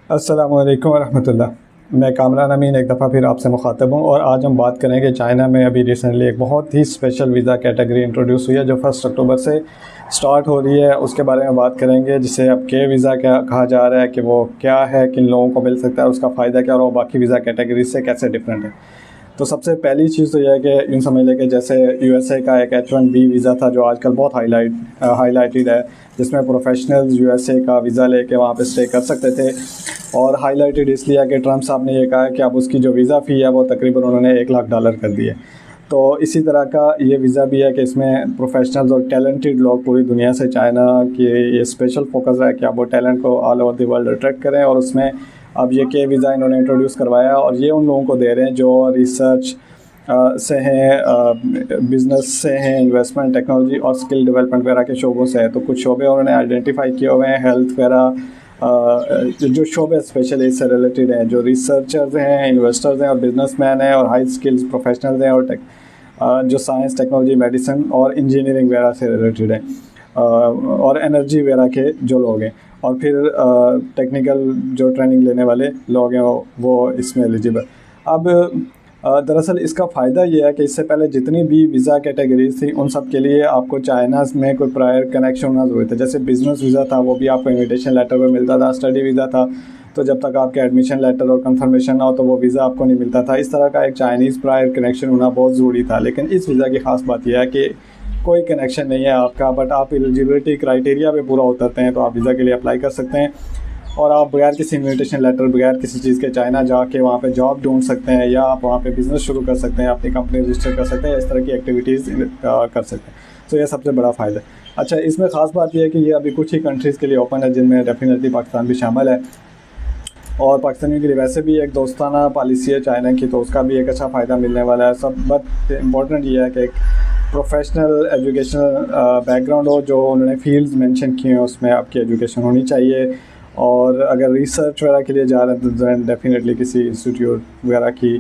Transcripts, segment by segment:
अस्सलामु अलैकुम वरहमतुल्लाह। मैं कामरान अमीन एक दफ़ा फिर आपसे मुखातब हूँ और आज हम बात करेंगे चाइना में अभी रिसेंटली एक बहुत ही स्पेशल वीज़ा कैटेगरी इंट्रोड्यूस हुई है जो 1 अक्टूबर से स्टार्ट हो रही है। उसके बारे में बात करेंगे जिसे अब के वीज़ा क्या कहा जा रहा है, कि वो क्या है, किन लोगों को मिल सकता है, उसका फ़ायदा क्या और वो बाकी वीज़ा कैटेगरी से कैसे डिफरेंट है। तो सबसे पहली चीज़ तो यह है कि यूँ समझ लें कि जैसे यूएसए का एक H1B वीज़ा था जो आजकल बहुत हाईलाइटेड है, जिसमें प्रोफेशनल्स यूएसए का वीज़ा लेके वहाँ पे स्टे कर सकते थे। और हाईलाइटेड इसलिए है कि ट्रंप साहब ने ये कहा है कि अब उसकी जो वीज़ा फ़ी है वो तकरीबन उन्होंने $1 लाख कर दी है। तो इसी तरह का ये वीज़ा भी है कि इसमें प्रोफेशनल्स और टैलेंटेड लोग पूरी दुनिया से चाइना की ये स्पेशल फोकस है कि आप वो टैलेंट को all over the world attract करें। और उसमें अब ये के वीज़ा इन्होंने इंट्रोड्यूस करवाया और ये उन लोगों को दे रहे हैं जो रिसर्च से हैं, बिज़नेस से हैं, इन्वेस्टमेंट, टेक्नोलॉजी और स्किल डेवलपमेंट वगैरह के शोबों से है। तो कुछ शोबे उन्होंने आइडेंटिफाई किए हुए हैं, हेल्थ वगैरह जो शोबे स्पेशली इससे रिलेटेड हैं, जो रिसर्चर्स हैं, इन्वेस्टर्स हैं और बिजनेसमैन हैं और हाई स्किल्स प्रोफेशनल्स हैं और जो साइंस, टेक्नोलॉजी, मेडिसिन और इंजीनियरिंग वगैरह से रिलेटेड हैं और एनर्जी वगैरह के जो लोग हैं और फिर टेक्निकल जो ट्रेनिंग लेने वाले लोग हैं वो इसमें एलिजिबल। अब दरअसल इसका फ़ायदा ये है कि इससे पहले जितनी भी वीज़ा कैटेगरीज थी उन सब के लिए आपको चाइना में कोई प्रायर कनेक्शन होना ज़रूरी था। जैसे बिज़नेस वीज़ा था वो भी आपको इन्विटेशन लेटर पर मिलता था, स्टडी वीज़ा था तो जब तक आपके एडमिशन लेटर और कंफर्मेशन ना हो तो वो वीज़ा आपको नहीं मिलता था। इस तरह का एक चाइनीज़ प्रायर कनेक्शन होना बहुत ज़रूरी था। लेकिन इस वीज़ा की ख़ास बात यह है कि कोई कनेक्शन नहीं है आपका, बट आप एलिजिबिलिटी क्राइटेरिया पे पूरा उतरते हैं तो आप वीज़ा के लिए अप्लाई कर सकते हैं और आप बगैर किसी इन्विटेशन लेटर, बगैर किसी चीज़ के चाइना जाके वहाँ पे जॉब ढूंढ सकते हैं या आप वहाँ पे बिज़नेस शुरू कर सकते हैं, अपनी कंपनी रजिस्टर कर सकते हैं, इस तरह की एक्टिविटीज़ कर सकते हैं। तो ये सबसे बड़ा फ़ायदा है। अच्छा, इसमें ख़ास बात यह है कि ये अभी कुछ ही कंट्रीज़ के लिए ओपन है जिनमें डेफिनेटली पाकिस्तान भी शामिल है और पाकिस्तानियों के लिए वैसे भी एक दोस्ताना पॉलिसी है चाइना की, तो उसका भी एक अच्छा फ़ायदा मिलने वाला है सब। बट इम्पोर्टेंट ये है कि एक प्रोफेशनल एजुकेशनल बैकग्राउंड हो, जो उन्होंने फील्ड्स मेंशन किए हैं उसमें आपकी एजुकेशन होनी चाहिए। और अगर रिसर्च वगैरह के लिए जा रहे हैं तो डेफिनेटली किसी इंस्टीट्यूट वगैरह की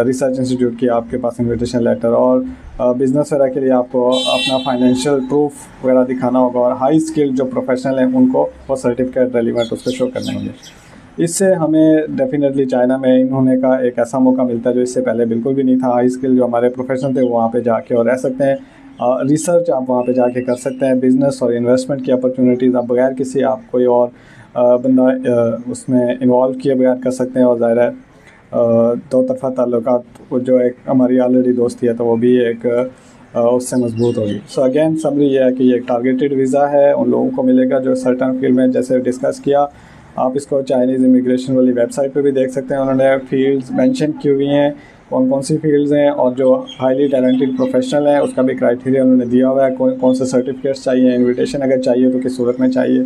रिसर्च इंस्टीट्यूट की आपके पास इन्विटेशन लेटर और बिज़नेस वगैरह के लिए आपको अपना फाइनेंशियल प्रूफ वगैरह दिखाना होगा और हाई स्किल जो प्रोफेशनल हैं उनको वो सर्टिफिकेट रेलिवेंट उसको शो करने होंगे। इससे हमें डेफिनेटली चाइना में इन होने का एक ऐसा मौका मिलता है जो इससे पहले बिल्कुल भी नहीं था। हाई स्किल जो हमारे प्रोफेशनल थे वो वहाँ पे जाके और रह सकते हैं, रिसर्च आप वहाँ पे जाके कर सकते हैं, बिज़नेस और इन्वेस्टमेंट की अपॉर्चुनिटीज़ आप बगैर किसी आप कोई और बंदा उसमें इन्वॉल्व किए बगैर कर सकते हैं। और ज़ाहिर है दो तरफ़ा ताल्लुकात जो एक हमारी ऑलरेडी दोस्ती है तो वो भी एक उससे मजबूत होगी। सो अगेन समरी ये है कि ये एक टारगेटेड वीज़ा है, उन लोगों को मिलेगा जो सर्टन फील्ड में, जैसे डिस्कस किया आप इसको चाइनीज़ इमिग्रेशन वाली वेबसाइट पे भी देख सकते हैं। उन्होंने फील्ड्स मेंशन की हुई हैं, कौन कौन सी फील्ड्स हैं और जो हाईली टैलेंटेड प्रोफेशनल हैं उसका भी क्राइटेरिया उन्होंने दिया हुआ है, कौन से सर्टिफिकेट्स चाहिए, इन्विटेशन अगर चाहिए तो किस सूरत में चाहिए,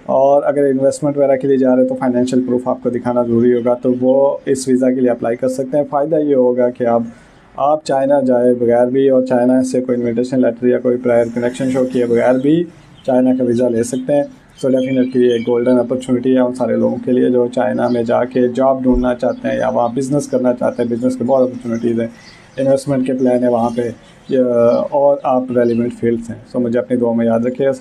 और अगर इन्वेस्टमेंट वगैरह के लिए जा रहे हैं तो फाइनेंशियल प्रूफ आपको दिखाना ज़रूरी होगा। तो वो इस वीज़ा के लिए अप्लाई कर सकते हैं। फ़ायदा ये होगा कि आप चाइना जाए बगैर भी और चाइना से कोई इन्विटेशन लेटर या कोई प्रायर कनेक्शन शो किए बगैर भी चाइना का वीज़ा ले सकते हैं। सो डेफिनेटली एक गोल्डन अपॉर्चुनिटी है उन सारे लोगों के लिए जो चाइना में जाके जॉब ढूंढना चाहते हैं या वहाँ बिज़नेस करना चाहते हैं। बिज़नेस के बहुत अपॉर्चुनिटीज़ हैं, इन्वेस्टमेंट के प्लान है वहाँ पे और आप रेलिवेंट फील्ड्स हैं। सो मुझे अपनी दुआ में याद रखिएगा।